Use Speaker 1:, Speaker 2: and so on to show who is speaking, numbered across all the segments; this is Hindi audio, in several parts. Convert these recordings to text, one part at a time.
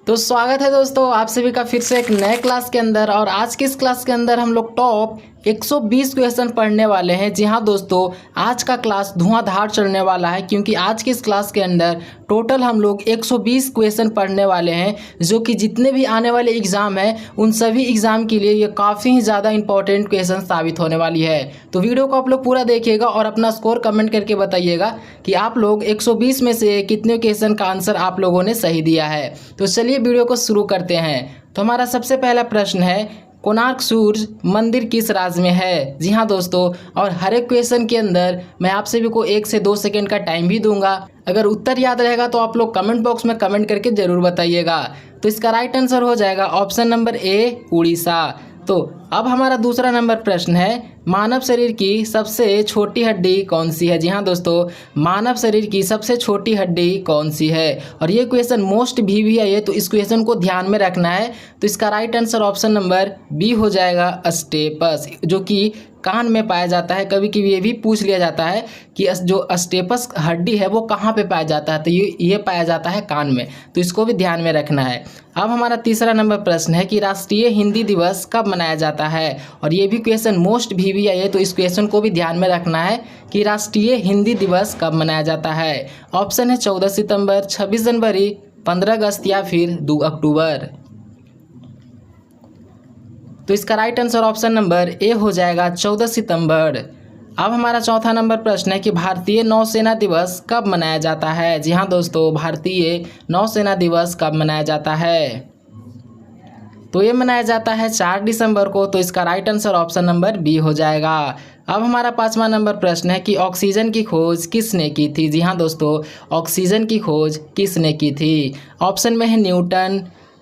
Speaker 1: तो स्वागत है दोस्तों आप सभी का फिर से एक नए क्लास के अंदर। और आज की इस क्लास के अंदर हम लोग टॉप 120 क्वेश्चन पढ़ने वाले हैं। जी हाँ दोस्तों, आज का क्लास धुआंधार चलने वाला है क्योंकि आज की इस क्लास के अंदर टोटल हम लोग 120 क्वेश्चन पढ़ने वाले हैं, जो कि जितने भी आने वाले एग्ज़ाम हैं उन सभी एग्ज़ाम के लिए ये काफ़ी ही ज़्यादा इंपॉर्टेंट क्वेश्चन साबित होने वाली है। तो वीडियो को आप लोग पूरा देखिएगा और अपना स्कोर कमेंट करके बताइएगा कि आप लोग 120 में से कितने क्वेश्चन का आंसर आप लोगों ने सही दिया है। तो चलिए वीडियो को शुरू करते हैं। तो हमारा सबसे पहला प्रश्न है, कोणार्क सूर्य मंदिर किस राज्य में है। जी हाँ दोस्तों, और हर एक क्वेश्चन के अंदर मैं आप सभी को 1 से 2 सेकंड का टाइम भी दूंगा। अगर उत्तर याद रहेगा तो आप लोग कमेंट बॉक्स में कमेंट करके ज़रूर बताइएगा। तो इसका राइट आंसर हो जाएगा ऑप्शन नंबर ए, उड़ीसा। तो अब हमारा दूसरा नंबर प्रश्न है, मानव शरीर की सबसे छोटी हड्डी कौन सी है। जी हाँ दोस्तों, मानव शरीर की सबसे छोटी हड्डी कौन सी है। और ये क्वेश्चन मोस्ट भी है, तो इस क्वेश्चन को ध्यान में रखना है। तो इसका right answer option number B हो जाएगा, स्टेपस, जो कि कान में पाया जाता है। कभी कभी ये भी पूछ लिया जाता है कि जो स्टेपस हड्डी है वो कहाँ पे पाया जाता है, तो ये पाया जाता है कान में। तो इसको भी ध्यान में रखना है। अब हमारा तीसरा नंबर प्रश्न है कि राष्ट्रीय हिंदी दिवस कब मनाया जाता है। और ये भी क्वेश्चन मोस्ट भी है, तो इस क्वेश्चन को भी ध्यान में रखना है कि राष्ट्रीय हिंदी दिवस कब मनाया जाता है। ऑप्शन है 14 सितंबर, 26 जनवरी, 15 अगस्त या फिर 2 अक्टूबर। तो इसका right answer option number A हो जाएगा, 14 सितंबर। अब हमारा चौथा नंबर प्रश्न है कि भारतीय नौसेना दिवस कब मनाया जाता है। जी हाँ दोस्तों, भारतीय नौसेना दिवस कब मनाया जाता है। तो ये मनाया जाता है 4 दिसंबर को। तो इसका right answer option number B हो जाएगा। अब हमारा 5वां नंबर प्रश्न है कि ऑक्सीजन की खोज किसने की थी। जी हाँ दोस्तों, ऑक्सीजन की खोज किसने की थी। ऑप्शन में है न्यूटन,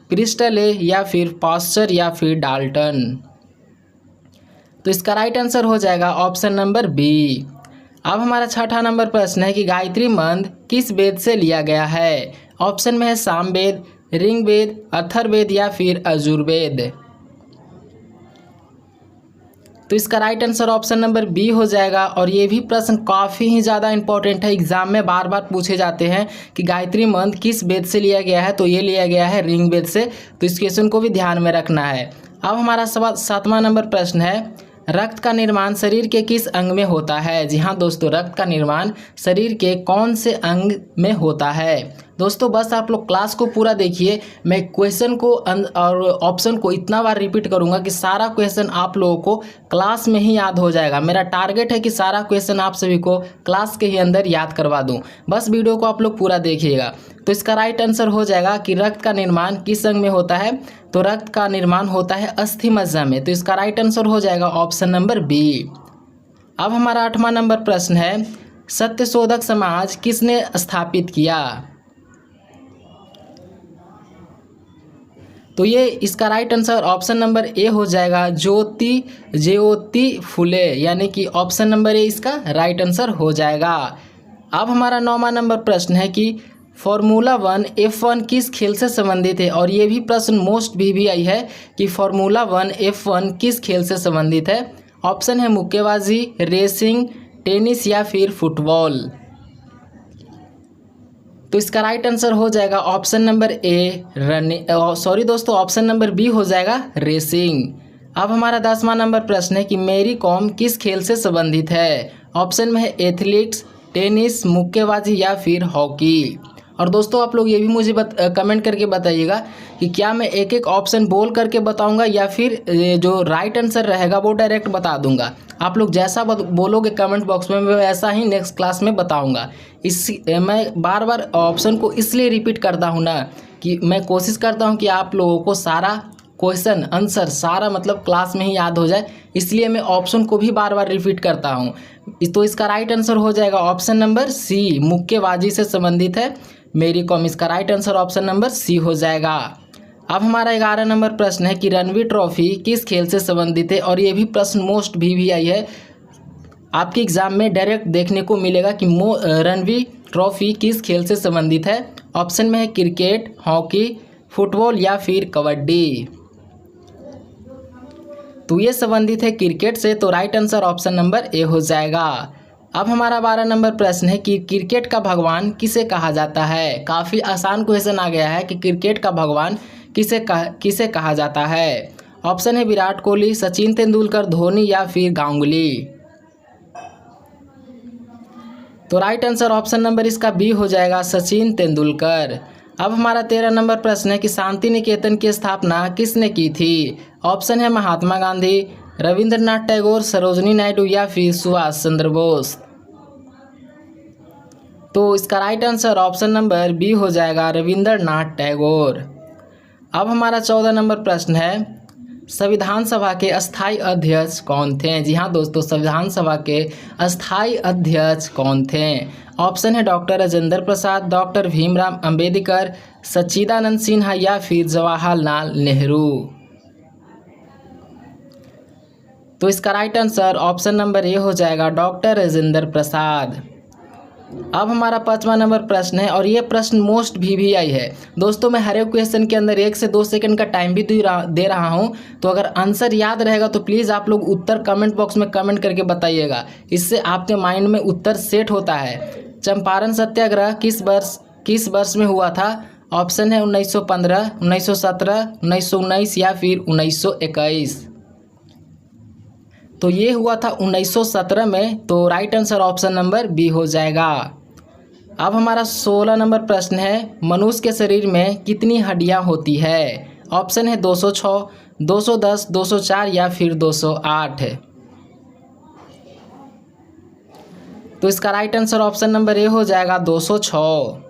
Speaker 1: क्रिस्टले या फिर पास्चर या फिर डाल्टन। तो इसका राइट आंसर हो जाएगा ऑप्शन नंबर बी। अब हमारा 6वां नंबर प्रश्न है कि गायत्री मंत्र किस वेद से लिया गया है। ऑप्शन में है सामवेद, ऋग्वेद, अथर्ववेद या फिर यजुर्वेद। तो इसका right answer option number B हो जाएगा। और ये भी प्रश्न काफ़ी ही ज़्यादा इंपॉर्टेंट है, एग्जाम में बार बार पूछे जाते हैं कि गायत्री मंत्र किस वेद से लिया गया है। तो ये लिया गया है ऋग्वेद से। तो इस क्वेश्चन को भी ध्यान में रखना है। अब हमारा 7वां नंबर प्रश्न है, रक्त का निर्माण शरीर के किस अंग में होता है। जी हाँ दोस्तों, रक्त का निर्माण शरीर के कौन से अंग में होता है। दोस्तों बस आप लोग क्लास को पूरा देखिए। मैं क्वेश्चन को और ऑप्शन को इतना बार रिपीट करूंगा कि सारा क्वेश्चन आप लोगों को क्लास में ही याद हो जाएगा। मेरा टारगेट है कि सारा क्वेश्चन आप सभी को क्लास के ही अंदर याद करवा दूं। बस वीडियो को आप लोग पूरा देखिएगा। तो इसका राइट आंसर हो जाएगा कि रक्त का निर्माण किस अंग में होता है। तो रक्त का निर्माण होता है अस्थि मज्जा में। तो इसका राइट आंसर हो जाएगा ऑप्शन नंबर बी। अब हमारा 8वां नंबर प्रश्न है, सत्यशोधक समाज किसने स्थापित किया। तो ये इसका right answer option number A हो जाएगा, ज्योति फुले, यानी कि ऑप्शन नंबर ए इसका राइट आंसर हो जाएगा। अब हमारा 9वां नंबर प्रश्न है कि फार्मूला 1 F1 किस खेल से संबंधित है। और ये भी प्रश्न मोस्ट भी आई है कि फार्मूला 1 F1 किस खेल से संबंधित है। ऑप्शन है मुक्केबाजी, रेसिंग, टेनिस या फिर फुटबॉल। तो इसका राइट आंसर हो जाएगा option number A, option number B हो जाएगा, रेसिंग। अब हमारा 10वां नंबर प्रश्न है कि मैरी कॉम किस खेल से संबंधित है। ऑप्शन में है एथलेटिक्स, टेनिस, मुक्केबाजी या फिर हॉकी। और दोस्तों आप लोग ये भी मुझे कमेंट करके बताइएगा कि क्या मैं एक एक ऑप्शन बोल करके बताऊंगा या फिर जो राइट आंसर रहेगा वो डायरेक्ट बता दूंगा। आप लोग जैसा बोलोगे कमेंट बॉक्स में, मैं वैसा ही नेक्स्ट क्लास में बताऊंगा। मैं बार बार ऑप्शन को इसलिए रिपीट करता हूँ ना कि मैं कोशिश करता हूँ कि आप लोगों को सारा क्वेश्चन आंसर सारा मतलब क्लास में ही याद हो जाए, इसलिए मैं ऑप्शन को भी बार बार रिपीट करता हूँ। तो इसका राइट आंसर हो जाएगा ऑप्शन नंबर सी, मुक्केबाजी से संबंधित है मैरी कॉम। इसका right answer option number C हो जाएगा। अब हमारा 11 नंबर प्रश्न है कि रणजी ट्रॉफी किस खेल से संबंधित है। और ये भी प्रश्न मोस्ट भी आई है, आपके एग्जाम में डायरेक्ट देखने को मिलेगा कि रणजी ट्रॉफी किस खेल से संबंधित है। ऑप्शन में है क्रिकेट, हॉकी, फुटबॉल या फिर कबड्डी। तो ये संबंधित है क्रिकेट से। तो right answer option number A हो जाएगा। अब हमारा 12 नंबर प्रश्न है कि क्रिकेट का भगवान किसे कहा जाता है। काफ़ी आसान क्वेश्चन आ गया है कि क्रिकेट का भगवान किसे कहा जाता है। ऑप्शन है विराट कोहली, सचिन तेंदुलकर, धोनी या फिर गांगुली। तो राइट आंसर ऑप्शन नंबर इसका बी हो जाएगा, सचिन तेंदुलकर। अब हमारा 13 नंबर प्रश्न है कि शांति निकेतन की स्थापना किसने की थी। ऑप्शन है महात्मा गांधी, रविंद्रनाथ टैगोर, सरोजनी नायडू या फिर सुभाष चंद्र बोस। तो इसका right answer option number B हो जाएगा, रविंद्रनाथ टैगोर। अब हमारा 14 नंबर प्रश्न है संविधान सभा के अस्थाई अध्यक्ष कौन थे। जी हाँ दोस्तों, संविधान सभा के अस्थाई अध्यक्ष कौन थे। ऑप्शन है डॉक्टर राजेंद्र प्रसाद, डॉक्टर भीमराव अंबेडकर, सच्चिदानंद सिन्हा या फिर जवाहरलाल नेहरू। तो इसका right answer option number A हो जाएगा, डॉक्टर राजेंद्र प्रसाद। अब हमारा 5वां नंबर प्रश्न है और ये प्रश्न मोस्ट VVI है दोस्तों। मैं हर एक क्वेश्चन के अंदर 1 से 2 सेकंड का टाइम भी दे रहा हूँ, तो अगर आंसर याद रहेगा तो प्लीज़ आप लोग उत्तर कमेंट बॉक्स में कमेंट करके बताइएगा। इससे आपके माइंड में उत्तर सेट होता है। चंपारण सत्याग्रह किस वर्ष में हुआ था। ऑप्शन है 1915, 1917, 1919 या फिर 1921। तो ये हुआ था 1917 में। तो right answer option number B हो जाएगा। अब हमारा 16 नंबर प्रश्न है मनुष्य के शरीर में कितनी हड्डियां होती है। ऑप्शन है 206, 210, 204 या फिर 208। तो इसका right answer option number A हो जाएगा, 206।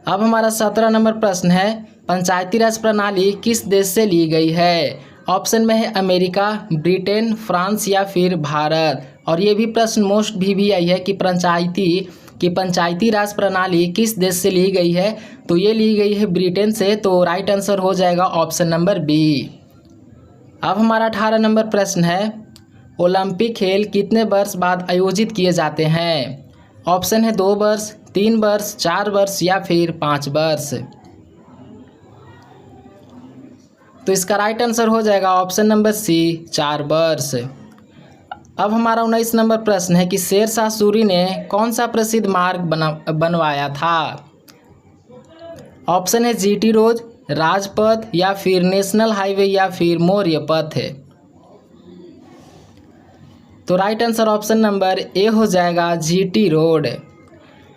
Speaker 1: अब हमारा 17 नंबर प्रश्न है पंचायती राज प्रणाली किस देश से ली गई है। ऑप्शन में है अमेरिका, ब्रिटेन, फ्रांस या फिर भारत। और ये भी प्रश्न मोस्ट VVI है कि पंचायती राज प्रणाली किस देश से ली गई है। तो ये ली गई है ब्रिटेन से। तो राइट आंसर हो जाएगा ऑप्शन नंबर बी। अब हमारा 18 नंबर प्रश्न है ओलंपिक खेल कितने वर्ष बाद आयोजित किए जाते हैं। ऑप्शन है 2 वर्ष, 3 वर्ष, 4 वर्ष या फिर 5 वर्ष। तो इसका राइट आंसर हो जाएगा ऑप्शन नंबर सी, 4 वर्ष। अब हमारा 19 नंबर प्रश्न है कि शेरशाह सूरी ने कौन सा प्रसिद्ध मार्ग बनवाया था। ऑप्शन है GT रोड, राजपथ या फिर नेशनल हाईवे या फिर मौर्य पथ है। तो right answer option number A हो जाएगा, GT रोड।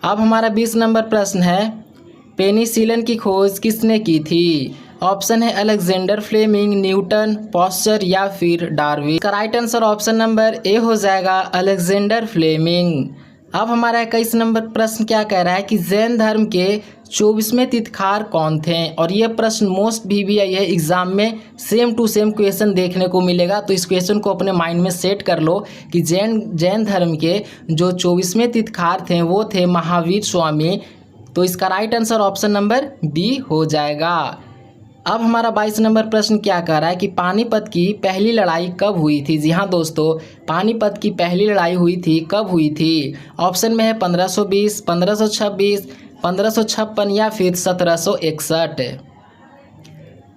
Speaker 1: अब हमारा 20 नंबर प्रश्न है पेनिसिलिन की खोज किसने की थी। ऑप्शन है अलेक्जेंडर फ्लेमिंग, न्यूटन, पास्चर या फिर डार्विन। का right answer option number A हो जाएगा, अलेक्जेंडर फ्लेमिंग। अब हमारा 21 नंबर प्रश्न क्या कह रहा है कि जैन धर्म के 24वें तीर्थंकर कौन थे। और ये प्रश्न मोस्ट VVI है, एग्जाम में सेम टू सेम क्वेश्चन देखने को मिलेगा। तो इस क्वेश्चन को अपने माइंड में सेट कर लो कि जैन धर्म के जो 24वें तीर्थंकर थे वो थे महावीर स्वामी। तो इसका right answer option number B हो जाएगा। अब हमारा 22 नंबर प्रश्न क्या कह रहा है कि पानीपत की पहली लड़ाई कब हुई थी। जी हाँ दोस्तों, पानीपत की पहली लड़ाई हुई थी, कब हुई थी। ऑप्शन में है 1520, 1526, 1556 या फिर 1761।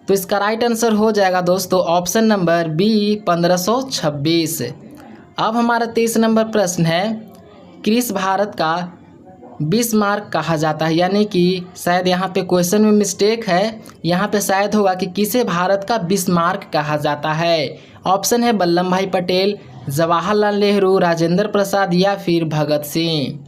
Speaker 1: तो इसका राइट आंसर हो जाएगा दोस्तों ऑप्शन नंबर बी, 1526। अब हमारा 23 नंबर प्रश्न है किस भारत का बिस्मार्क कहा जाता है। यानी कि शायद यहाँ पे क्वेश्चन में मिस्टेक है, यहाँ पे शायद होगा कि किसे भारत का बिस्मार्क कहा जाता है। ऑप्शन है वल्लभ भाई पटेल, जवाहरलाल नेहरू, राजेंद्र प्रसाद या फिर भगत सिंह।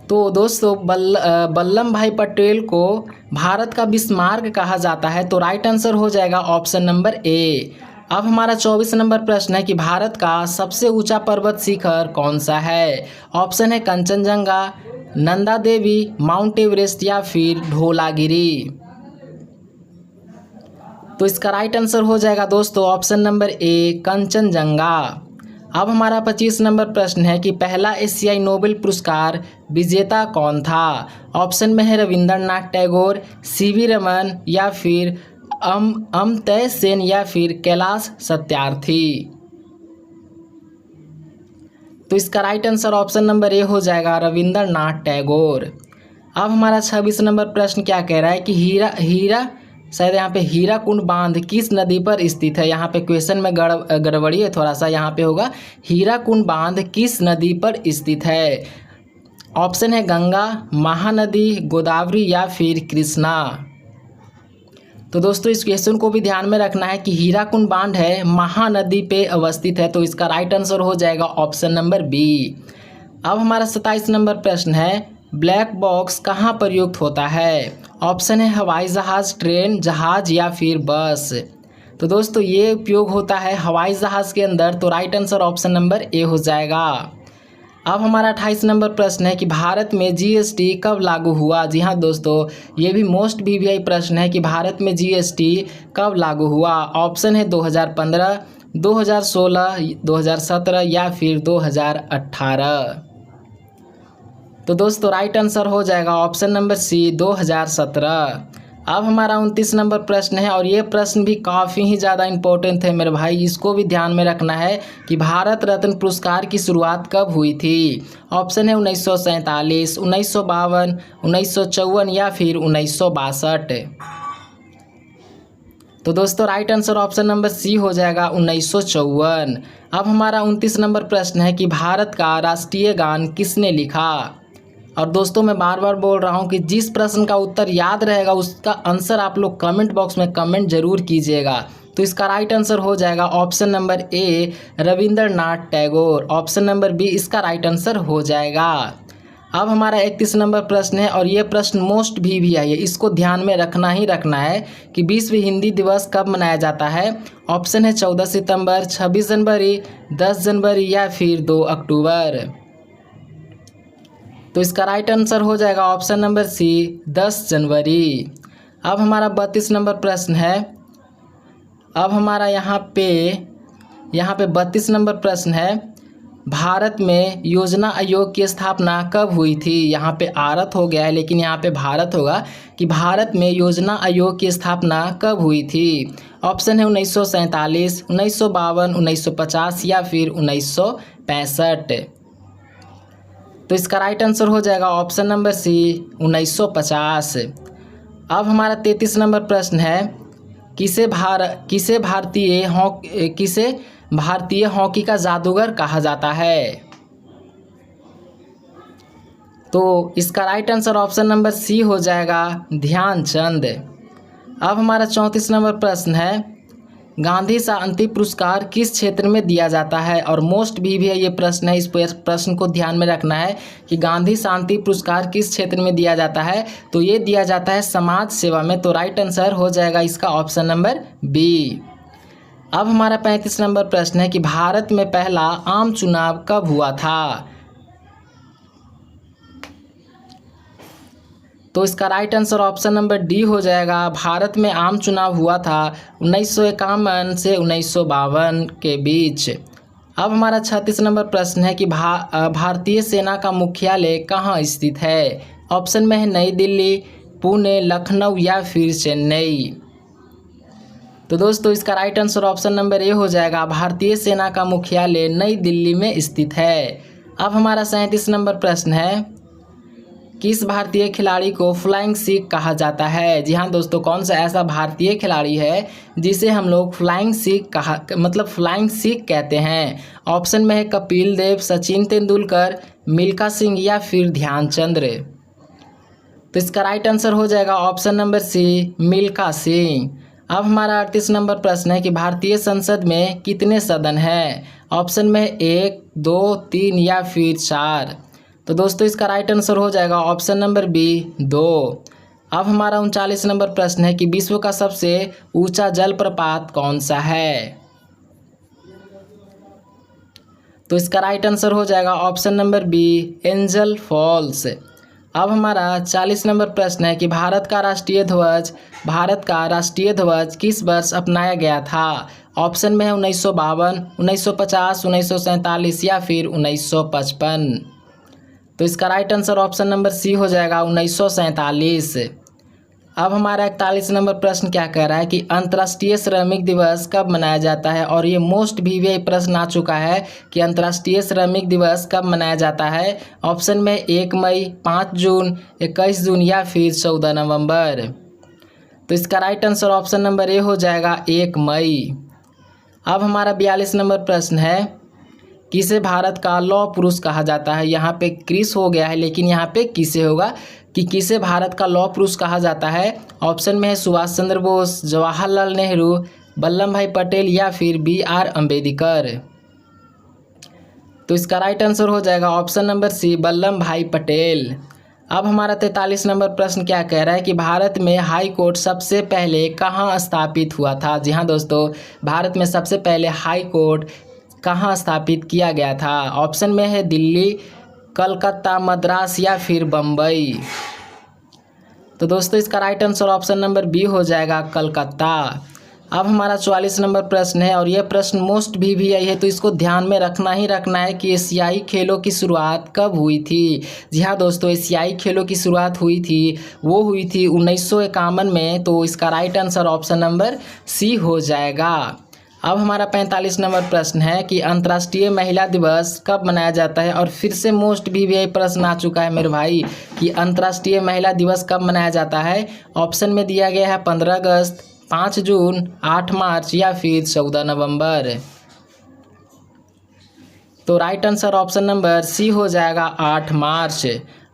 Speaker 1: तो दोस्तों वल्लभ भाई पटेल को भारत का बिस्मार्क कहा जाता है। तो राइट आंसर हो जाएगा ऑप्शन नंबर ए। अब हमारा 24 नंबर प्रश्न है कि भारत का सबसे ऊंचा पर्वत शिखर कौन सा है। ऑप्शन है कंचनजंगा, नंदा देवी, माउंट एवरेस्ट या फिर ढोलागिरी। तो इसका राइट आंसर हो जाएगा दोस्तों ऑप्शन नंबर ए, कंचनजंगा। अब हमारा 25 नंबर प्रश्न है कि पहला एशियाई नोबेल पुरस्कार विजेता कौन था। ऑप्शन में है रविंद्रनाथ टैगोर, CV रमन या फिर अमर्त्य सेन या फिर कैलाश सत्यार्थी। तो इसका right answer option number A हो जाएगा, रविंद्रनाथ टैगोर। अब हमारा 26 नंबर प्रश्न क्या कह रहा है कि हीरा शायद यहाँ पे हीराकुंड बांध किस नदी पर स्थित है। यहाँ पे क्वेश्चन में गड़बड़ी है थोड़ा सा, यहाँ पे होगा हीराकुंड बांध किस नदी पर स्थित है। ऑप्शन है गंगा, महानदी, गोदावरी या फिर कृष्णा। तो दोस्तों इस क्वेश्चन को भी ध्यान में रखना है कि हीराकुंड बांध है महानदी पे अवस्थित है, तो इसका राइट आंसर हो जाएगा ऑप्शन नंबर बी। अब हमारा 27 नंबर प्रश्न है, ब्लैक बॉक्स कहाँ प्रयुक्त होता है। ऑप्शन है हवाई जहाज़, ट्रेन, जहाज या फिर बस। तो दोस्तों ये उपयोग होता है हवाई जहाज़ के अंदर, तो right answer option number A हो जाएगा। अब हमारा 28 नंबर प्रश्न है कि भारत में जीएसटी कब लागू हुआ। जी हाँ दोस्तों, ये भी मोस्ट वीवीआई प्रश्न है कि भारत में जीएसटी कब लागू हुआ। ऑप्शन है 2015, 2016, 2017 या फिर 2018। तो दोस्तों राइट आंसर हो जाएगा ऑप्शन नंबर सी 2017। अब हमारा 29 नंबर प्रश्न है और ये प्रश्न भी काफ़ी ही ज़्यादा इम्पोर्टेंट है मेरे भाई, इसको भी ध्यान में रखना है कि भारत रत्न पुरस्कार की शुरुआत कब हुई थी। ऑप्शन है 1947, 1952, 1954 या फिर 1962। तो दोस्तों right answer option number C हो जाएगा 1954। अब हमारा 29 नंबर प्रश्न है कि भारत का राष्ट्रीय गान किसने लिखा। और दोस्तों मैं बार बार बोल रहा हूँ कि जिस प्रश्न का उत्तर याद रहेगा उसका आंसर आप लोग कमेंट बॉक्स में कमेंट जरूर कीजिएगा। तो इसका राइट आंसर हो जाएगा option number A Rabindranath Tagore. Option number B इसका राइट आंसर हो जाएगा। अब हमारा 31 नंबर प्रश्न है और ये प्रश्न मोस्ट भी है, इसको ध्यान में रखना ही रखना है कि विश्व हिंदी दिवस कब मनाया जाता है। ऑप्शन है 14 सितंबर, 26 जनवरी, 10 जनवरी या फिर 2 अक्टूबर। तो इसका राइट आंसर हो जाएगा ऑप्शन नंबर सी 10 जनवरी। अब हमारा 32 नंबर प्रश्न है। अब हमारा यहाँ पे 32 नंबर प्रश्न है, भारत में योजना आयोग की स्थापना कब हुई थी। यहाँ पे आरत हो गया है लेकिन यहाँ पे भारत होगा कि भारत में योजना आयोग की स्थापना कब हुई थी। ऑप्शन है 1947, 1952, 1950 या फिर 1965। तो इसका राइट आंसर हो जाएगा ऑप्शन नंबर सी 1950। अब हमारा 33 नंबर प्रश्न है, किसे भारतीय हॉकी का जादूगर कहा जाता है। तो इसका right answer option number C हो जाएगा ध्यानचंद। अब हमारा 34 नंबर प्रश्न है, गांधी शांति पुरस्कार किस क्षेत्र में दिया जाता है। और मोस्ट भी है ये प्रश्न है, इस प्रश्न को ध्यान में रखना है कि गांधी शांति पुरस्कार किस क्षेत्र में दिया जाता है। तो ये दिया जाता है समाज सेवा में, तो राइट आंसर हो जाएगा इसका ऑप्शन नंबर बी। अब हमारा 35 नंबर प्रश्न है कि भारत में पहला आम चुनाव कब हुआ था। तो इसका right answer option number D हो जाएगा। भारत में आम चुनाव हुआ था 1951 से 1952 के बीच। अब हमारा 36 नंबर प्रश्न है कि भारतीय सेना का मुख्यालय कहाँ स्थित है। ऑप्शन में है नई दिल्ली, पुणे, लखनऊ या फिर चेन्नई। तो दोस्तों इसका right answer option number A हो जाएगा, भारतीय सेना का मुख्यालय नई दिल्ली में स्थित है। अब हमारा 37 नंबर प्रश्न है, किस भारतीय खिलाड़ी को फ्लाइंग सिख कहा जाता है। जी हाँ दोस्तों, कौन सा ऐसा भारतीय खिलाड़ी है जिसे हम लोग फ्लाइंग सिख कहते हैं। ऑप्शन में है कपिल देव, सचिन तेंदुलकर, मिल्खा सिंह या फिर ध्यानचंद्र। तो इसका राइट आंसर हो जाएगा option number C Milkha Singh. अब हमारा 38 नंबर प्रश्न है कि भारतीय संसद में कितने सदन हैं। ऑप्शन में 1, 2, 3 या फिर 4। तो दोस्तों इसका राइट आंसर हो जाएगा ऑप्शन नंबर बी 2। अब हमारा 39 नंबर प्रश्न है कि विश्व का सबसे ऊंचा जलप्रपात कौन सा है। तो इसका राइट आंसर हो जाएगा option number B angel falls. अब हमारा 40 नंबर प्रश्न है कि भारत का राष्ट्रीय ध्वज किस वर्ष अपनाया गया था। ऑप्शन में है 1952, 1950, 1947 या फिर 1955। तो इसका right answer option number C हो जाएगा 1947। अब हमारा 41 नंबर प्रश्न क्या कह रहा है कि अंतर्राष्ट्रीय श्रमिक दिवस कब मनाया जाता है। और ये मोस्ट भी प्रश्न आ चुका है कि अंतर्राष्ट्रीय श्रमिक दिवस कब मनाया जाता है। ऑप्शन में 1 मई, 5 जून, 21 जून या फिर 14 नवंबर। तो इसका right answer option number A हो जाएगा 1 मई। अब हमारा 42 नंबर प्रश्न है, किसे भारत का लौह पुरुष कहा जाता है। यहाँ पे क्रिस हो गया है, लेकिन यहाँ पे किसे होगा कि किसे भारत का लौह पुरुष कहा जाता है। ऑप्शन में है सुभाष चंद्र बोस, जवाहरलाल नेहरू, वल्लभ भाई पटेल या फिर BR अम्बेडकर। तो इसका राइट आंसर हो जाएगा ऑप्शन नंबर सी, वल्लभ भाई पटेल। अब हमारा 43 नंबर प्रश्न क्या कह रहा है कि भारत में हाई कोर्ट सबसे पहले कहाँ स्थापित हुआ था। जी हाँ दोस्तों, भारत में सबसे पहले हाई कोर्ट कहाँ स्थापित किया गया था। ऑप्शन में है दिल्ली, कलकत्ता, मद्रास या फिर बम्बई। तो दोस्तों इसका right answer option number B हो जाएगा, कलकत्ता। अब हमारा 44 नंबर प्रश्न है और यह प्रश्न मोस्ट भी आई है, तो इसको ध्यान में रखना ही रखना है कि एशियाई खेलों की शुरुआत कब हुई थी। जी हाँ दोस्तों, एशियाई खेलों की शुरुआत हुई थी, वो हुई थी 1951 में। तो इसका right answer option number C हो जाएगा। अब हमारा 45 नंबर प्रश्न है कि अंतर्राष्ट्रीय महिला दिवस कब मनाया जाता है। और फिर से मोस्ट भी यही प्रश्न आ चुका है मेरे भाई कि अंतर्राष्ट्रीय महिला दिवस कब मनाया जाता है। ऑप्शन में दिया गया है 15 अगस्त, 5 जून, 8 मार्च या फिर 14 नवंबर। तो right answer option number C हो जाएगा, 8 मार्च।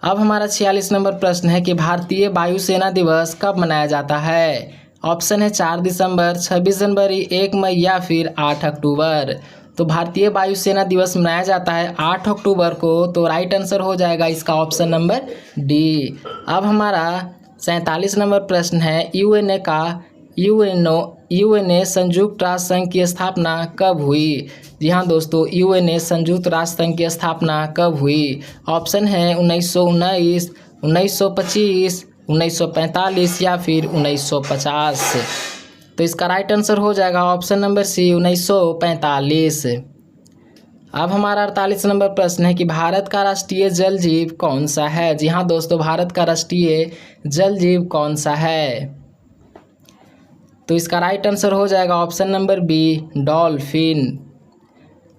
Speaker 1: अब हमारा 46 नंबर प्रश्न है कि भारतीय वायुसेना दिवस कब मनाया जाता है। ऑप्शन है 4 दिसंबर, 26 जनवरी, 1 मई या फिर 8 अक्टूबर। तो भारतीय वायुसेना दिवस मनाया जाता है 8 अक्टूबर को। तो राइट आंसर हो जाएगा इसका ऑप्शन नंबर डी। अब हमारा 47 नंबर प्रश्न है, यूएनए संयुक्त राष्ट्र संघ की स्थापना कब हुई। जी हाँ दोस्तों, यूएनए संयुक्त राष्ट्र संघ की स्थापना कब हुई। ऑप्शन है 1919, 1925, 1945 या फिर 1950। तो इसका राइट आंसर हो जाएगा ऑप्शन नंबर सी, 1945। अब हमारा 48 नंबर प्रश्न है कि भारत का राष्ट्रीय जल जीव कौन सा है। जी हाँ दोस्तों, भारत का राष्ट्रीय जल जीव कौन सा है। तो इसका राइट आंसर हो जाएगा ऑप्शन नंबर बी, डॉल्फिन।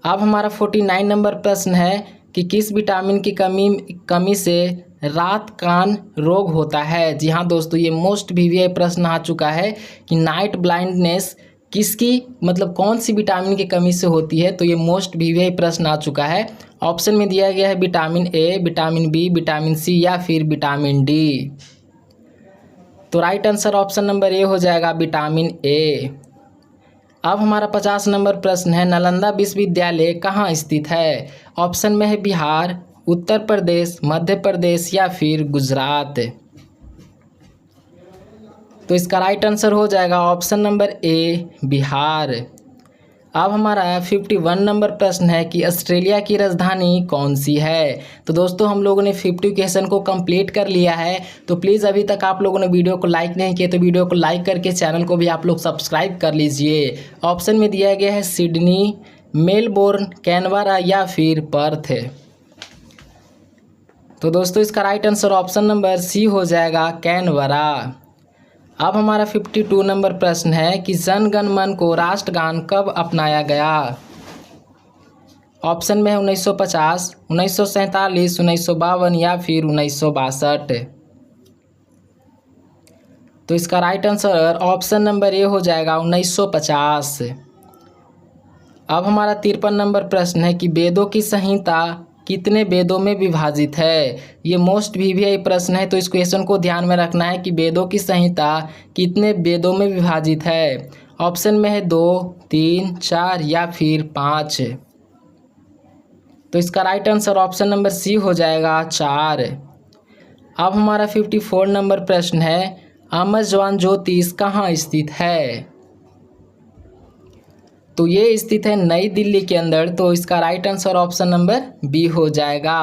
Speaker 1: अब हमारा 49 नंबर प्रश्न है कि किस विटामिन की कमी से रात कान रोग होता है। जी हाँ दोस्तों, ये मोस्ट भी प्रश्न आ चुका है कि नाइट ब्लाइंडनेस किसकी मतलब कौन सी विटामिन की कमी से होती है। तो ये मोस्ट भी प्रश्न आ चुका है। ऑप्शन में दिया गया है vitamin A, vitamin B, vitamin C या फिर विटामिन डी। तो right answer option number A हो जाएगा, विटामिन ए। अब हमारा 50 नंबर प्रश्न है, नालंदा विश्वविद्यालय कहाँ स्थित है। ऑप्शन में है बिहार, उत्तर प्रदेश, मध्य प्रदेश या फिर गुजरात। तो इसका राइट आंसर हो जाएगा ऑप्शन नंबर ए, बिहार। अब हमारा 51 नंबर प्रश्न है कि ऑस्ट्रेलिया की राजधानी कौन सी है। तो दोस्तों हम लोगों ने 50 क्वेश्चन को कंप्लीट कर लिया है। तो प्लीज़ अभी तक आप लोगों ने वीडियो को लाइक नहीं किया तो वीडियो को लाइक करके चैनल को भी आप लोग सब्सक्राइब कर लीजिए। ऑप्शन में दिया गया है सिडनी, मेलबोर्न, कैनबरा या फिर पर्थ। तो दोस्तों इसका right answer option number C हो जाएगा, कैनबरा। अब हमारा 52 नंबर प्रश्न है कि जन गण मन को राष्ट्रगान कब अपनाया गया। ऑप्शन में है 1950, 1947, 1952 या फिर 1962। तो इसका right answer option number A हो जाएगा, 1950। अब हमारा 53 नंबर प्रश्न है कि वेदों की संहिता कितने वेदों में विभाजित है। ये मोस्ट भी प्रश्न है, तो इस क्वेश्चन को ध्यान में रखना है कि वेदों की संहिता कितने वेदों में विभाजित है। ऑप्शन में है 2, 3, 4 या फिर 5। तो इसका right answer option number C हो जाएगा, 4। अब हमारा 54 नंबर प्रश्न है, अमर जवान ज्योति कहाँ स्थित है। तो ये स्थित है नई दिल्ली के अंदर। तो इसका right answer option number B हो जाएगा।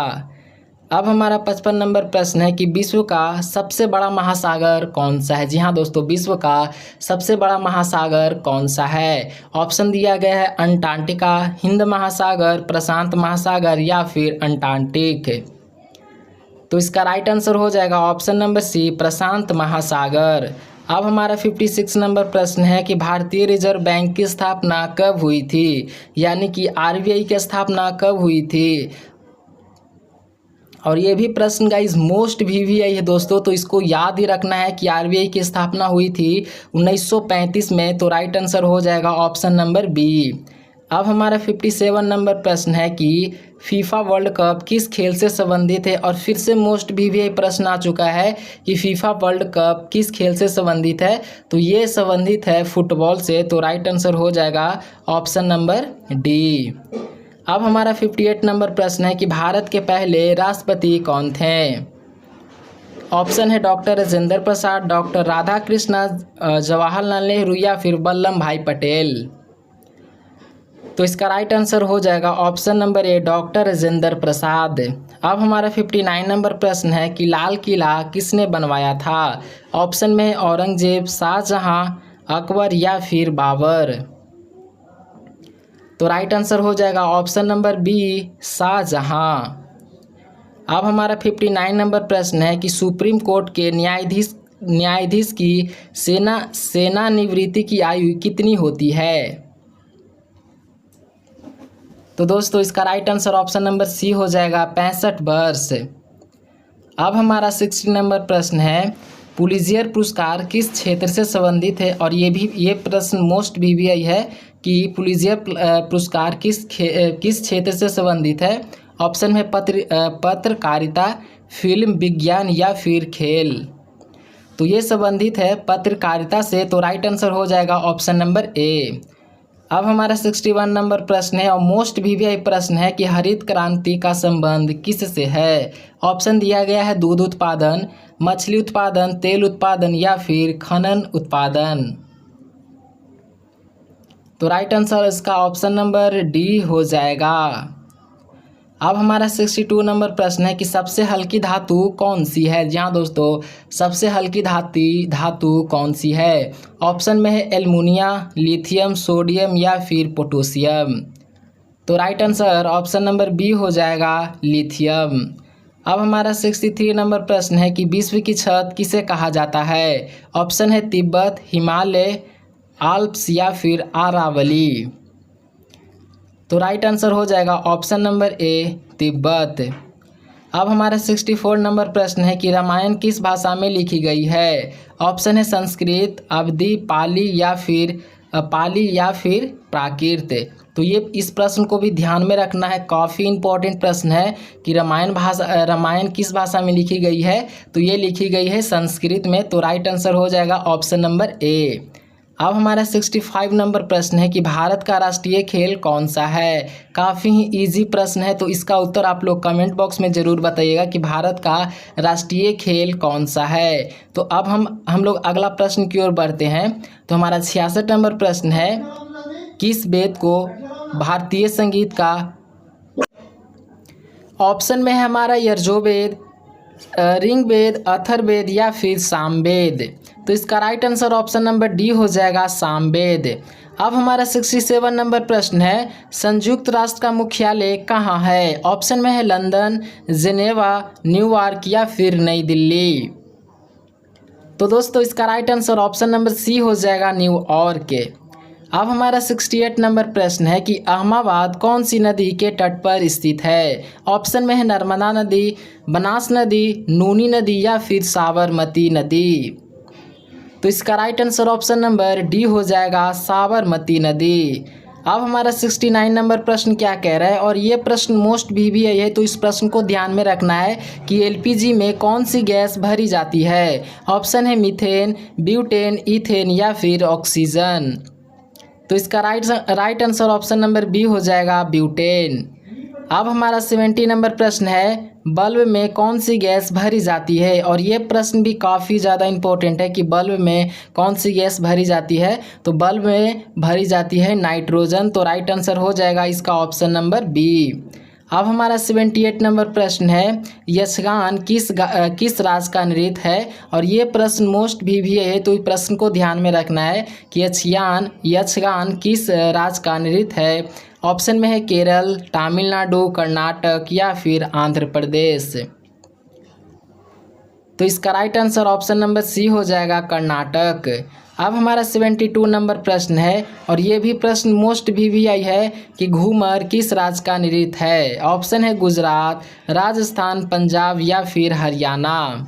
Speaker 1: अब हमारा 55 नंबर प्रश्न है कि विश्व का सबसे बड़ा महासागर कौन सा है। जी हाँ दोस्तों, विश्व का सबसे बड़ा महासागर कौन सा है। ऑप्शन दिया गया है अंटार्कटिका, हिंद महासागर, प्रशांत महासागर या फिर अंटार्कटिक। तो इसका राइट आंसर हो जाएगा ऑप्शन नंबर सी, प्रशांत महासागर। अब हमारा 56 नंबर प्रश्न है कि भारतीय रिजर्व बैंक की स्थापना कब हुई थी, यानी कि आरबीआई की स्थापना कब हुई थी। और ये भी प्रश्न गाइस मोस्ट VVI है दोस्तों, तो इसको याद ही रखना है कि RBI की स्थापना हुई थी 1935 में। तो राइट आंसर हो जाएगा ऑप्शन नंबर बी। अब हमारा 57 नंबर प्रश्न है कि फीफा वर्ल्ड कप किस खेल से संबंधित है। और फिर से मोस्ट VVI प्रश्न आ चुका है कि फीफा वर्ल्ड कप किस खेल से संबंधित है। तो ये संबंधित है फुटबॉल से। तो राइट आंसर हो जाएगा ऑप्शन नंबर डी। अब हमारा 58 नंबर प्रश्न है कि भारत के पहले राष्ट्रपति कौन थे। ऑप्शन है डॉक्टर राजेंद्र प्रसाद, डॉक्टर राधाकृष्ण, जवाहरलाल नेहरू या फिर वल्लभ भाई पटेल। तो इसका राइट आंसर हो जाएगा option number A, doctor Rajendra Prasad. अब हमारा 59 नंबर प्रश्न है कि लाल किला किसने बनवाया था। ऑप्शन में औरंगजेब, शाहजहां, अकबर या फिर बाबर। तो राइट आंसर हो जाएगा ऑप्शन नंबर बी, शाहजहां। अब हमारा 59 नंबर प्रश्न है कि सुप्रीम कोर्ट के न्यायाधीश की सेवानिवृत्ति की आयु कितनी होती है। तो दोस्तों इसका right answer option number C हो जाएगा 65 वर्ष। अब हमारा 60 नंबर प्रश्न है पुलित्जर पुरस्कार किस क्षेत्र से संबंधित है। और ये प्रश्न मोस्ट VVI है कि पुलित्जर पुरस्कार किस क्षेत्र से संबंधित है। ऑप्शन में पत्रकारिता, फिल्म, विज्ञान या फिर खेल। तो ये संबंधित है पत्रकारिता से। तो राइट आंसर हो जाएगा ऑप्शन नंबर ए। अब हमारा 61 नंबर प्रश्न है और मोस्ट VVI प्रश्न है कि हरित क्रांति का संबंध किससे है। ऑप्शन दिया गया है दूध उत्पादन, मछली उत्पादन, तेल उत्पादन या फिर खनन उत्पादन। तो राइट आंसर इसका ऑप्शन नंबर डी हो जाएगा। अब हमारा 62 नंबर प्रश्न है कि सबसे हल्की धातु कौन सी है। जी हाँ दोस्तों, सबसे हल्की धातु कौन सी है। ऑप्शन में है एल्युमिनियम, लिथियम, सोडियम या फिर पोटेशियम। तो right answer option number B हो जाएगा, लिथियम। अब हमारा 63 नंबर प्रश्न है कि विश्व की छत किसे कहा जाता है। ऑप्शन है तिब्बत, हिमालय, आल्प्स या फिर अरावली। तो राइट आंसर हो जाएगा ऑप्शन नंबर ए, तिब्बत। अब हमारा 64 नंबर प्रश्न है कि रामायण किस भाषा में लिखी गई है। ऑप्शन है संस्कृत, अवधी, पाली या फिर प्राकृत। तो ये इस प्रश्न को भी ध्यान में रखना है, काफ़ी इंपॉर्टेंट प्रश्न है कि रामायण किस भाषा में लिखी गई है। तो ये लिखी गई है संस्कृत में। तो राइट आंसर हो जाएगा ऑप्शन नंबर ए। अब हमारा 65 नंबर प्रश्न है कि भारत का राष्ट्रीय खेल कौन सा है। काफ़ी ही इजी प्रश्न है, तो इसका उत्तर आप लोग कमेंट बॉक्स में ज़रूर बताइएगा कि भारत का राष्ट्रीय खेल कौन सा है। तो अब हम लोग अगला प्रश्न की ओर बढ़ते हैं। तो हमारा 66 नंबर प्रश्न है किस वेद को भारतीय संगीत का। ऑप्शन में है हमारा यजुर्वेद, ऋग्वेद, अथर्ववेद या फिर सामवेद। तो इसका right answer option number D हो जाएगा, सामवेद। अब हमारा 67 नंबर प्रश्न है संयुक्त राष्ट्र का मुख्यालय कहाँ है। ऑप्शन में है लंदन, जिनेवा, न्यूयॉर्क या फिर नई दिल्ली। तो दोस्तों इसका right answer option number C हो जाएगा, न्यूयॉर्क। अब हमारा 68 नंबर प्रश्न है कि अहमदाबाद कौन सी नदी के तट पर स्थित है। ऑप्शन में है नर्मदा नदी, बनास नदी, नूनी नदी या फिर साबरमती नदी। तो इसका right answer option number D हो जाएगा, साबरमती नदी। अब हमारा 69 नंबर प्रश्न क्या कह रहा है, और ये प्रश्न मोस्ट VVI है, तो इस प्रश्न को ध्यान में रखना है कि LPG में कौन सी गैस भरी जाती है। ऑप्शन है मीथेन, ब्यूटेन, ईथेन या फिर ऑक्सीजन। तो इसका right answer option number B हो जाएगा, ब्यूटेन। अब हमारा 70 नंबर प्रश्न है बल्ब में कौन सी गैस भरी जाती है। और ये प्रश्न भी काफ़ी ज़्यादा इंपॉर्टेंट है कि बल्ब में कौन सी गैस भरी जाती है। तो बल्ब में भरी जाती है नाइट्रोजन। तो राइट आंसर हो जाएगा इसका ऑप्शन नंबर बी। अब हमारा 78 नंबर प्रश्न है यक्षगान किस राज्य का नृत्य है। और ये प्रश्न मोस्ट VVI है, तो इस प्रश्न को ध्यान में रखना है कि यक्षगान किस राज्य का नृत्य है। ऑप्शन में है केरल, तमिलनाडु, कर्नाटक या फिर आंध्र प्रदेश। तो इसका right answer option number C हो जाएगा, कर्नाटक। अब हमारा 72 नंबर प्रश्न है और ये भी प्रश्न मोस्ट VVI है कि घूमर किस राज्य का नृत्य है। ऑप्शन है गुजरात, राजस्थान, पंजाब या फिर हरियाणा।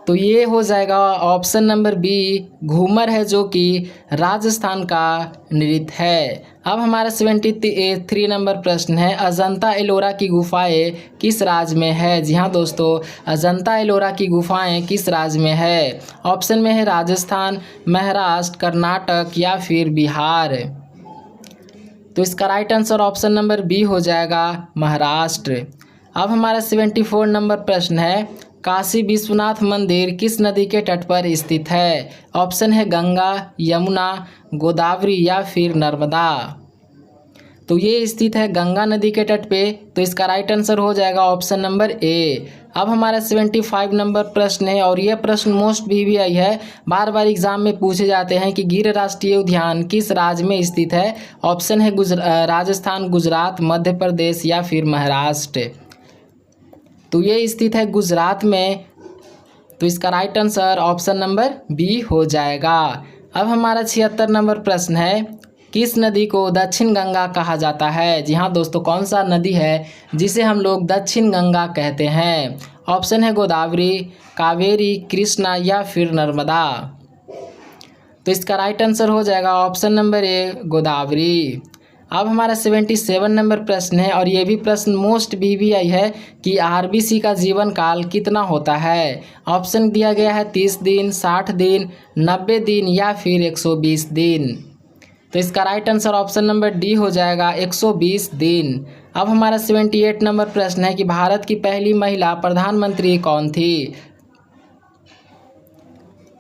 Speaker 1: तो ये हो जाएगा ऑप्शन नंबर बी, घूमर है जो कि राजस्थान का नृत्य है। अब हमारा 73 नंबर प्रश्न है, अजंता एलोरा की गुफाएं किस राज्य में है। जी हाँ दोस्तों, अजंता एलोरा की गुफाएं किस राज्य में है। ऑप्शन में है राजस्थान, महाराष्ट्र, कर्नाटक या फिर बिहार। तो इसका right answer option number B हो जाएगा, महाराष्ट्र। अब हमारा 74 नंबर प्रश्न है, काशी विश्वनाथ मंदिर किस नदी के तट पर स्थित है। ऑप्शन है गंगा, यमुना, गोदावरी या फिर नर्मदा। तो ये स्थित है गंगा नदी के तट पे, तो इसका राइट आंसर हो जाएगा ऑप्शन नंबर ए। अब हमारा 75 नंबर प्रश्न है और यह प्रश्न मोस्ट VVI है, बार बार एग्जाम में पूछे जाते हैं कि गिर राष्ट्रीय उद्यान किस राज्य में स्थित है। ऑप्शन है राजस्थान, गुजरात, मध्य प्रदेश या फिर महाराष्ट्र। तो ये स्थित है गुजरात में, तो इसका right answer option number B हो जाएगा। अब हमारा 76 नंबर प्रश्न है, किस नदी को दक्षिण गंगा कहा जाता है। जी हाँ दोस्तों, कौन सा नदी है जिसे हम लोग दक्षिण गंगा कहते हैं। ऑप्शन है गोदावरी, कावेरी, कृष्णा या फिर नर्मदा। तो इसका राइट आंसर हो जाएगा ऑप्शन नंबर ए, गोदावरी। अब हमारा 77 नंबर प्रश्न है और ये भी प्रश्न मोस्ट VVI है कि RBC का जीवन काल कितना होता है। ऑप्शन दिया गया है 30 दिन, 60 दिन, 90 दिन या फिर 120 दिन। तो इसका right answer option number D हो जाएगा, 120 दिन। अब हमारा 78 नंबर प्रश्न है कि भारत की पहली महिला प्रधानमंत्री कौन थी।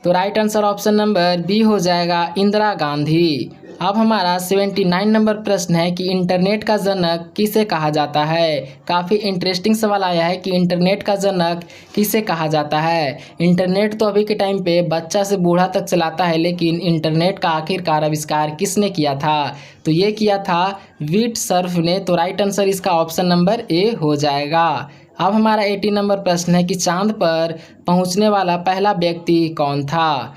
Speaker 1: तो right answer option number B हो जाएगा, इंदिरा गांधी। अब हमारा 79 नंबर प्रश्न है कि इंटरनेट का जनक किसे कहा जाता है। काफ़ी इंटरेस्टिंग सवाल आया है कि इंटरनेट का जनक किसे कहा जाता है। इंटरनेट तो अभी के टाइम पे बच्चा से बूढ़ा तक चलाता है, लेकिन इंटरनेट का आखिरकार आविष्कार किसने किया था। तो ये किया था व्हीट सर्फ ने। तो राइट आंसर इसका ऑप्शन नंबर ए हो जाएगा। अब हमारा 80 नंबर प्रश्न है कि चांद पर पहुंचने वाला पहला व्यक्ति कौन था।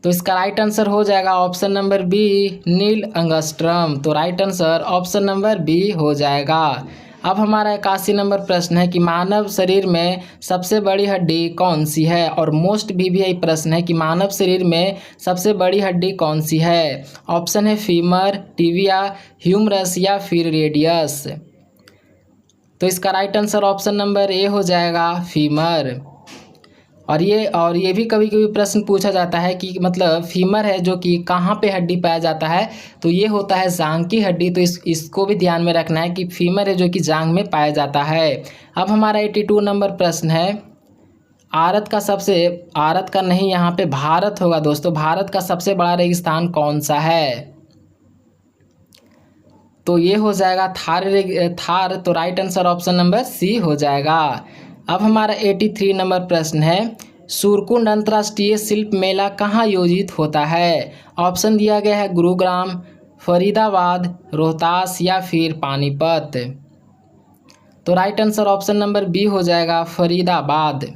Speaker 1: तो इसका राइट आंसर हो जाएगा option number B, Neil Armstrong. तो right answer option number B हो जाएगा। अब हमारा 81 नंबर प्रश्न है कि मानव शरीर में सबसे बड़ी हड्डी कौन सी है। और मोस्ट VVI प्रश्न है कि मानव शरीर में सबसे बड़ी हड्डी कौन सी है। ऑप्शन है फीमर, टिबिया, ह्यूमरस या फिर रेडियस। तो इसका right answer option number A हो जाएगा, फीमर। और ये भी कभी कभी प्रश्न पूछा जाता है कि मतलब फीमर है जो कि कहाँ पे हड्डी पाया जाता है। तो ये होता है जांघ की हड्डी। तो इसको भी ध्यान में रखना है कि फीमर है जो कि जांघ में पाया जाता है। अब हमारा 82 नंबर प्रश्न है, भारत का नहीं, यहाँ पे भारत होगा दोस्तों। भारत का सबसे बड़ा रेगिस्तान कौन सा है। तो ये हो जाएगा थार। तो right answer option number C हो जाएगा। अब हमारा 83 नंबर प्रश्न है, सूरकुंड अंतर्राष्ट्रीय शिल्प मेला कहाँ आयोजित होता है। ऑप्शन दिया गया है गुरुग्राम, फरीदाबाद, रोहतास या फिर पानीपत। तो right answer option number B हो जाएगा, फरीदाबाद।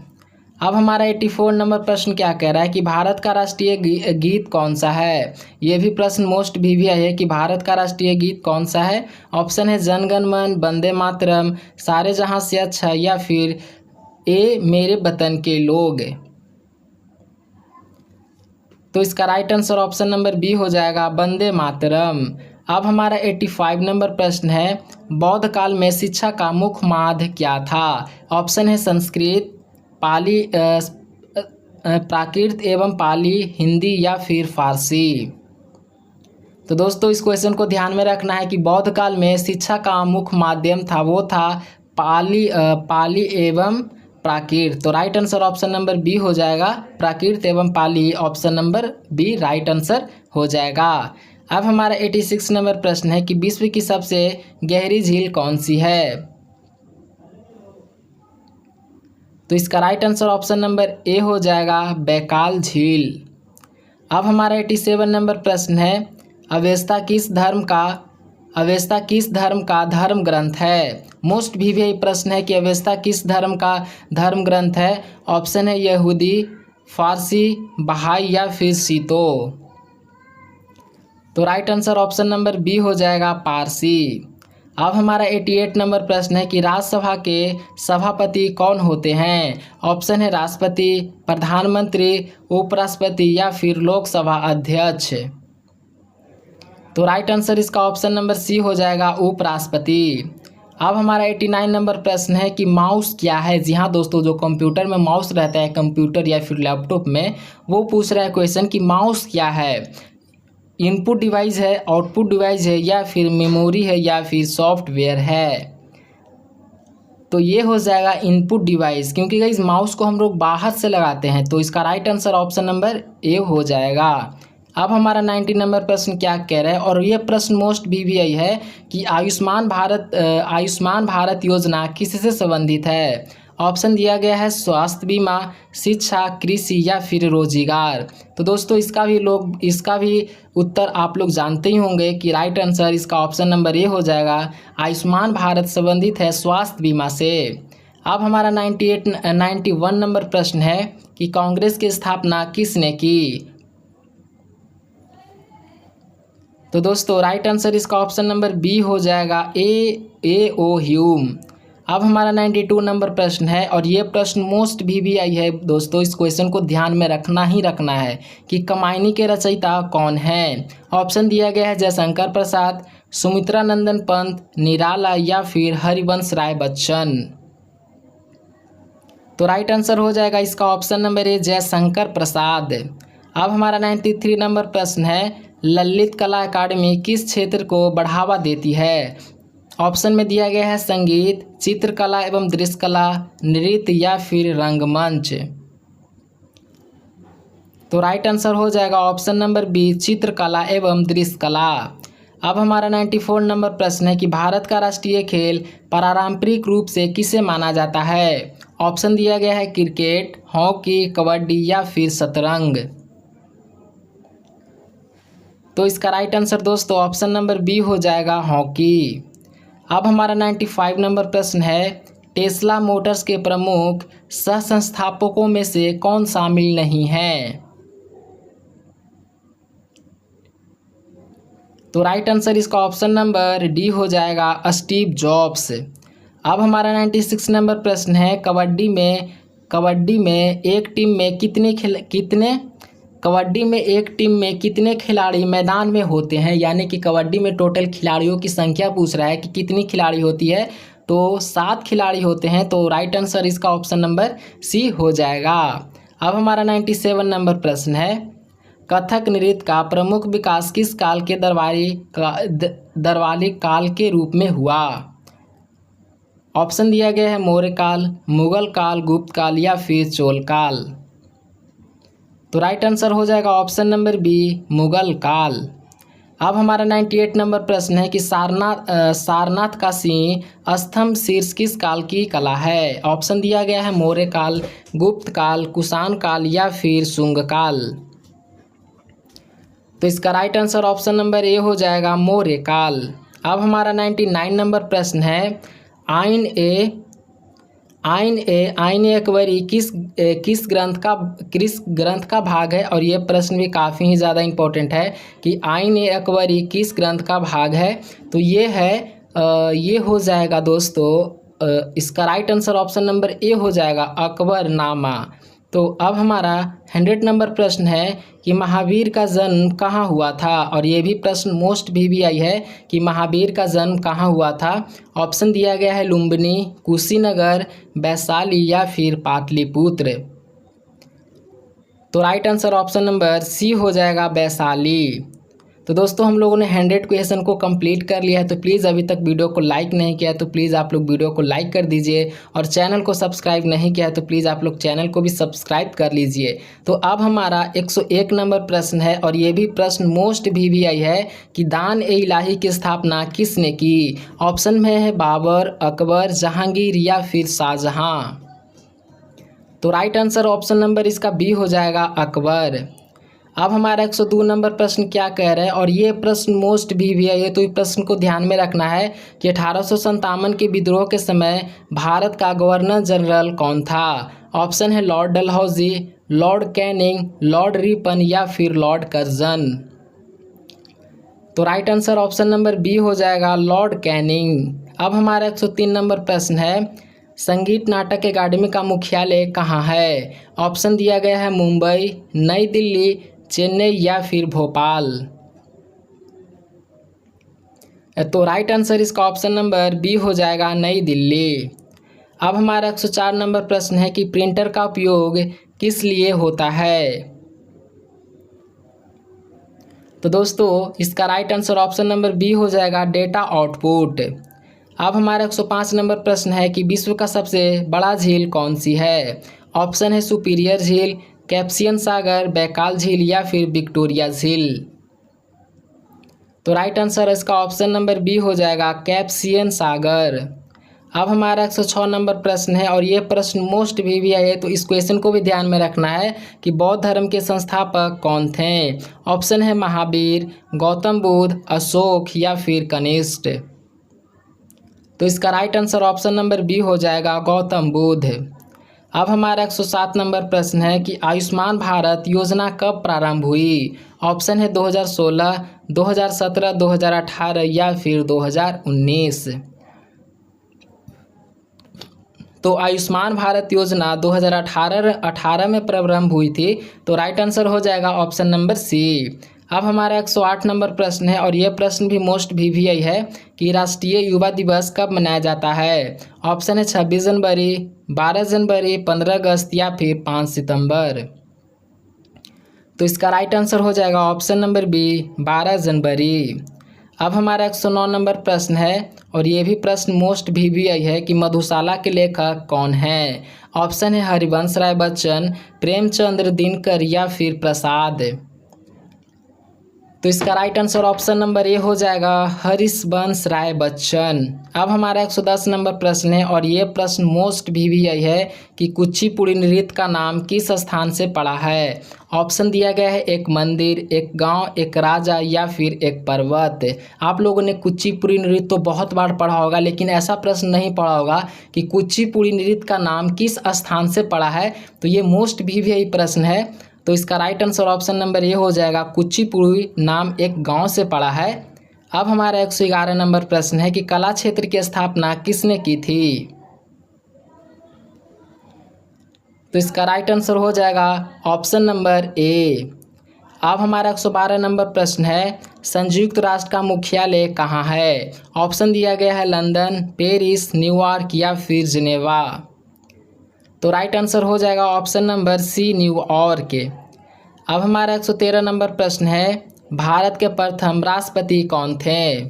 Speaker 1: अब हमारा 84 नंबर प्रश्न क्या कह रहा है कि भारत का राष्ट्रीय गीत कौन सा है। ये भी प्रश्न मोस्ट VVI है कि भारत का राष्ट्रीय गीत कौन सा है। ऑप्शन है जन गण मन, वंदे मातरम, सारे जहां से अच्छा या फिर ए मेरे वतन के लोग। तो इसका right answer option number B हो जाएगा, वंदे मातरम। अब हमारा 85 नंबर प्रश्न है, बौद्ध काल में शिक्षा का मुख्य माध्यम क्या था। ऑप्शन है संस्कृत, पाली, प्राकृत एवं पाली, हिंदी या फिर फारसी। तो दोस्तों इस क्वेश्चन को ध्यान में रखना है कि बौद्ध काल में शिक्षा का मुख्य माध्यम था वो था पाली एवं प्राकृत। तो right answer option number B हो जाएगा, प्राकृत एवं Pali. Option number B right answer हो जाएगा। अब हमारा 86 नंबर प्रश्न है कि विश्व की सबसे गहरी झील कौन सी है। तो इसका right answer option number A हो जाएगा, बैकाल झील। अब हमारा 87 नंबर प्रश्न है, अवेस्ता किस धर्म का अवेस्ता किस धर्म का धर्म ग्रंथ है? मोस्ट भी यही प्रश्न है कि अवेस्ता किस धर्म का धर्म ग्रंथ है। ऑप्शन है यहूदी, फारसी, बहाई या फिर शीतो। तो right answer option number B हो जाएगा, पारसी। अब हमारा 88 नंबर प्रश्न है कि राज्यसभा के सभापति कौन होते हैं? ऑप्शन है राष्ट्रपति, प्रधानमंत्री, उपराष्ट्रपति या फिर लोकसभा अध्यक्ष। तो राइट आंसर इसका ऑप्शन नंबर सी हो जाएगा, उपराष्ट्रपति। अब हमारा 89 नंबर प्रश्न है कि माउस क्या है? जी हाँ दोस्तों, जो कंप्यूटर में माउस रहता है, कंप्यूटर या फिर लैपटॉप में, वो पूछ रहा है क्वेश्चन कि माउस क्या है? इनपुट डिवाइस है, आउटपुट डिवाइस है या फिर मेमोरी है या फिर सॉफ्टवेयर है? तो ये हो जाएगा इनपुट डिवाइस, क्योंकि गाइस माउस को हम लोग बाहर से लगाते हैं। तो इसका right answer option number A हो जाएगा। अब हमारा 90 नंबर प्रश्न क्या कह रहा है, और ये प्रश्न मोस्ट VVI है कि आयुष्मान भारत योजना किससे संबंधित है? ऑप्शन दिया गया है स्वास्थ्य बीमा, शिक्षा, कृषि या फिर रोजगार। तो दोस्तों इसका भी उत्तर आप लोग जानते ही होंगे कि राइट आंसर इसका ऑप्शन नंबर ए हो जाएगा, आयुष्मान भारत संबंधित है स्वास्थ्य बीमा से। अब हमारा 91 नंबर प्रश्न है कि कांग्रेस की स्थापना किसने की? तो दोस्तों राइट आंसर इसका ऑप्शन नंबर बी हो जाएगा, A.O. ह्यूम। अब हमारा 92 नंबर प्रश्न है, और ये प्रश्न मोस्ट VVI है दोस्तों। इस क्वेश्चन को ध्यान में रखना है कि कमायनी के रचयिता कौन है? ऑप्शन दिया गया है जयशंकर प्रसाद, सुमित्रा नंदन पंत, निराला या फिर हरिवंश राय बच्चन। तो राइट आंसर हो जाएगा इसका ऑप्शन नंबर ए, जयशंकर प्रसाद। अब हमारा 93 नंबर प्रश्न है, ललित कला अकादमी किस क्षेत्र को बढ़ावा देती है? ऑप्शन में दिया गया है संगीत, चित्रकला एवं दृश्यकला, नृत्य या फिर रंगमंच। तो राइट आंसर हो जाएगा ऑप्शन नंबर बी, चित्रकला एवं दृश्यकला। अब हमारा 94 नंबर प्रश्न है कि भारत का राष्ट्रीय खेल पारंपरिक रूप से किसे माना जाता है? ऑप्शन दिया गया है क्रिकेट, हॉकी, कबड्डी या फिर शतरंज। तो इसका राइट आंसर दोस्तों ऑप्शन नंबर बी हो जाएगा, हॉकी। अब हमारा 95 नंबर प्रश्न है, टेस्ला मोटर्स के प्रमुख सह संस्थापकों में से कौन शामिल नहीं है? तो राइट आंसर इसका ऑप्शन नंबर डी हो जाएगा, स्टीव जॉब्स। अब हमारा 96 नंबर प्रश्न है, कबड्डी में एक टीम में कितने खिलाड़ी मैदान में होते हैं? यानी कि कबड्डी में टोटल खिलाड़ियों की संख्या पूछ रहा है कि कितनी खिलाड़ी होती है? तो 7 खिलाड़ी होते हैं। तो राइट आंसर इसका ऑप्शन नंबर सी हो जाएगा। अब हमारा 97 नंबर प्रश्न है, कथक नृत्य का प्रमुख विकास किस काल के दरबारी काल के रूप में हुआ? ऑप्शन दिया गया है मौर्य काल, मुगल काल, गुप्त काल या फिर चोल काल। तो राइट आंसर हो जाएगा ऑप्शन नंबर बी, मुगल काल। अब हमारा 98 नंबर प्रश्न है कि सारनाथ का सिंह स्तंभ शीर्ष किस काल की कला है? ऑप्शन दिया गया है मौर्य काल, गुप्त काल, कुषाण काल या फिर शुंग काल। तो इसका right answer option number A हो जाएगा, मौर्य काल। अब हमारा 99 नंबर प्रश्न है, आइन ए अकबरी किस ग्रंथ का भाग है? और ये प्रश्न भी काफ़ी ही ज़्यादा इम्पोर्टेंट है कि आइन ए अकबरी किस ग्रंथ का भाग है? तो ये हो जाएगा दोस्तों, इसका right answer option number A हो जाएगा, अकबरनामा। तो अब हमारा 100 नंबर प्रश्न है कि महावीर का जन्म कहाँ हुआ था? और ये भी प्रश्न मोस्ट VVI है कि महावीर का जन्म कहाँ हुआ था? ऑप्शन दिया गया है लुम्बिनी, कुशीनगर, वैशाली या फिर पाटलिपुत्र। तो right answer option number C हो जाएगा, वैशाली। तो दोस्तों हम लोगों ने 100 क्वेश्चन को कंप्लीट कर लिया है। तो प्लीज़ अभी तक वीडियो को लाइक नहीं किया है तो प्लीज़ आप लोग वीडियो को लाइक कर दीजिए, और चैनल को सब्सक्राइब नहीं किया है तो प्लीज़ आप लोग चैनल को भी सब्सक्राइब कर लीजिए। तो अब हमारा 101 नंबर प्रश्न है, और ये भी प्रश्न मोस्ट VVI है कि दान-ए-इलाही की स्थापना किसने की? ऑप्शन में है बाबर, अकबर, जहांगीर या फिर शाहजहाँ। तो राइट आंसर ऑप्शन नंबर इसका बी हो जाएगा, अकबर। अब हमारा 102 नंबर प्रश्न क्या कह रहा है, और ये प्रश्न मोस्ट भी है, तो इस प्रश्न को ध्यान में रखना है कि 1857 के विद्रोह के समय भारत का गवर्नर जनरल कौन था। ऑप्शन है lord Dalhousie, lord Canning, lord Ripon या फिर लॉर्ड कर्जन। तो right answer option number B हो जाएगा, लॉर्ड कैनिंग। अब हमारा 103 नंबर प्रश्न है, संगीत नाटक अकादमी का मुख्यालय कहाँ है। ऑप्शन दिया गया है मुंबई, नई दिल्ली, चेन्नई या फिर भोपाल। तो राइट आंसर इसका ऑप्शन नंबर बी हो जाएगा, नई दिल्ली। अब हमारा 104 नंबर प्रश्न है कि प्रिंटर का उपयोग किस लिए होता है। तो दोस्तों इसका right answer option number B हो जाएगा, डेटा आउटपुट। अब हमारा 105 नंबर प्रश्न है कि विश्व का सबसे बड़ा झील कौन सी है। ऑप्शन है सुपीरियर झील, कैप्सियन सागर, बैकाल झील या फिर विक्टोरिया झील। तो राइट आंसर इसका ऑप्शन नंबर बी हो जाएगा, कैप्सियन सागर। अब हमारा 106 नंबर प्रश्न है, और ये प्रश्न मोस्ट भी है, तो इस क्वेश्चन को भी ध्यान में रखना है कि बौद्ध धर्म के संस्थापक कौन थे। ऑप्शन है महावीर, गौतम बुद्ध, अशोक या फिर कनिष्ठ। तो इसका right answer option number B हो जाएगा, गौतम बुद्ध। अब हमारा 107 नंबर प्रश्न है कि आयुष्मान भारत योजना कब प्रारंभ हुई। ऑप्शन है 2016, 2017, 2018 या फिर 2019। तो आयुष्मान भारत योजना 2018 में प्रारंभ हुई थी। तो राइट आंसर हो जाएगा ऑप्शन नंबर सी। अब हमारा 108 नंबर प्रश्न है, और यह प्रश्न भी मोस्ट भी है कि राष्ट्रीय युवा दिवस कब मनाया जाता है। ऑप्शन है 26 जनवरी, 12 जनवरी, 15 अगस्त या फिर 5 सितंबर। तो इसका राइट आंसर हो जाएगा ऑप्शन नंबर बी, 12 जनवरी। अब हमारा 109 नंबर प्रश्न है, और ये भी प्रश्न मोस्ट भी है कि मधुशाला के लेखक कौन है। ऑप्शन है हरिवंश राय बच्चन, प्रेमचंद्र, दिनकर या फिर प्रसाद। तो इसका right answer option number A हो जाएगा, हरिवंश राय बच्चन। अब हमारा 110 नंबर प्रश्न है, और ये प्रश्न मोस्ट भी है कि कुचिपुड़ी नृत्य का नाम किस स्थान से पड़ा है। ऑप्शन दिया गया है एक मंदिर, एक गांव, एक राजा या फिर एक पर्वत। आप लोगों ने कुचिपुड़ी नृत्य तो बहुत बार पढ़ा होगा, लेकिन ऐसा प्रश्न नहीं पढ़ा होगा कि कुचिपुड़ी नृत्य का नाम किस स्थान से पड़ा है। तो ये मोस्ट भी प्रश्न है। तो इसका right answer option number A हो जाएगा, कुचिपुड़ी नाम एक गांव से पड़ा है। अब हमारा 111 नंबर प्रश्न है कि कला क्षेत्र की स्थापना किसने की थी। तो इसका राइट आंसर हो जाएगा ऑप्शन नंबर ए। अब हमारा 112 नंबर प्रश्न है, संयुक्त राष्ट्र का मुख्यालय कहाँ है। ऑप्शन दिया गया है लंदन, पेरिस, न्यूयॉर्क या फिर जिनेवा। तो राइट आंसर हो जाएगा ऑप्शन नंबर सी, न्यूयॉर्क। अब हमारा 113 नंबर प्रश्न है, भारत के प्रथम राष्ट्रपति कौन थे।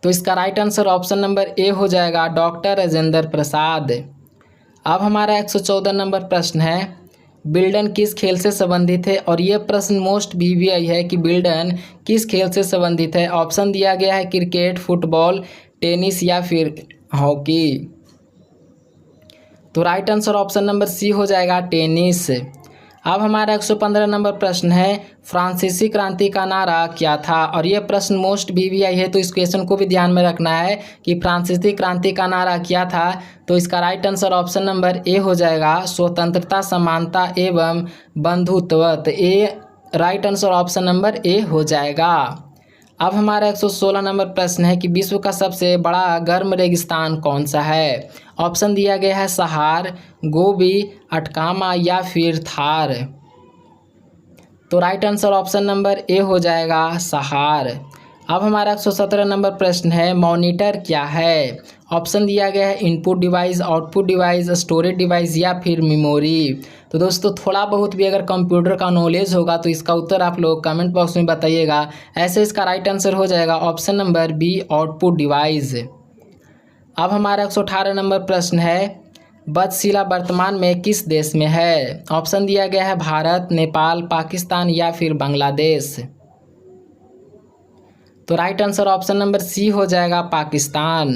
Speaker 1: तो इसका right answer option number A हो जाएगा, डॉक्टर राजेंद्र प्रसाद। अब हमारा 114 नंबर प्रश्न है, विल्डन किस खेल से संबंधित है, और ये प्रश्न मोस्ट भी है कि विल्डन किस खेल से संबंधित है। ऑप्शन दिया गया है क्रिकेट, फुटबॉल, टेनिस या फिर हॉकी। तो right answer option number C हो जाएगा, टेनिस। अब हमारा 115 नंबर प्रश्न है, फ्रांसीसी क्रांति का नारा क्या था, और यह प्रश्न मोस्ट भी है, तो इस क्वेश्चन को भी ध्यान में रखना है कि फ्रांसीसी क्रांति का नारा क्या था। तो इसका right answer option number A हो जाएगा, स्वतंत्रता, समानता एवं बंधुत्व। तो A right answer option number A हो जाएगा। अब हमारा 116 नंबर प्रश्न है कि विश्व का सबसे बड़ा गर्म रेगिस्तान कौन सा है। ऑप्शन दिया गया है सहार, गोबी, अटकामा या फिर थार। तो right answer option number A हो जाएगा, सहार। अब हमारा 117 नंबर प्रश्न है, मॉनिटर क्या है। ऑप्शन दिया गया है input device, output device, storage device या फिर मेमोरी। तो दोस्तों थोड़ा बहुत भी अगर कंप्यूटर का नॉलेज होगा तो इसका उत्तर आप लोग कमेंट बॉक्स में बताइएगा। ऐसे इसका राइट आंसर हो जाएगा option number B, output device. अब हमारा 118 नंबर प्रश्न है, वत्सशिला वर्तमान में किस देश में है। ऑप्शन दिया गया है भारत, नेपाल, पाकिस्तान या फिर बांग्लादेश। तो right answer option number C हो जाएगा, पाकिस्तान।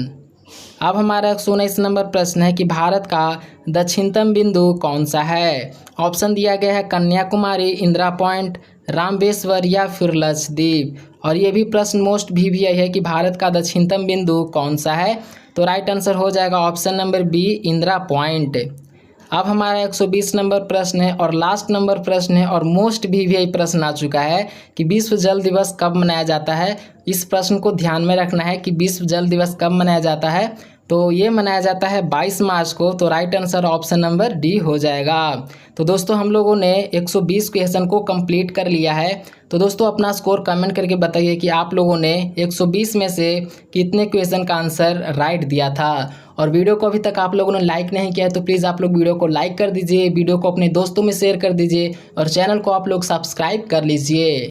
Speaker 1: अब हमारा 119 नंबर प्रश्न है कि भारत का दक्षिणतम बिंदु कौन सा है। ऑप्शन दिया गया है कन्याकुमारी, इंदिरा पॉइंट, रामेश्वर या फिर लक्षद्वीप। और ये भी प्रश्न मोस्ट भी यही है कि भारत का दक्षिणतम बिंदु कौन सा है। तो राइट आंसर हो जाएगा option number B, Indira point. अब हमारा 120 नंबर प्रश्न है और लास्ट नंबर प्रश्न है और मोस्ट भी यही प्रश्न आ चुका है कि विश्व जल दिवस कब मनाया जाता है। इस प्रश्न को ध्यान में रखना है कि विश्व जल दिवस कब मनाया जाता है। तो ये मनाया जाता है 22 मार्च को। तो right answer option number D हो जाएगा। तो दोस्तों हम लोगों ने 120 क्वेश्चन को कंप्लीट कर लिया है। तो दोस्तों अपना स्कोर कमेंट करके बताइए कि आप लोगों ने 120 में से कितने क्वेश्चन का आंसर राइट दिया था। और वीडियो को अभी तक आप लोगों ने लाइक नहीं किया है तो प्लीज़ आप लोग वीडियो को लाइक कर दीजिए, वीडियो को अपने दोस्तों में शेयर कर दीजिए और चैनल को आप लोग सब्सक्राइब कर लीजिए।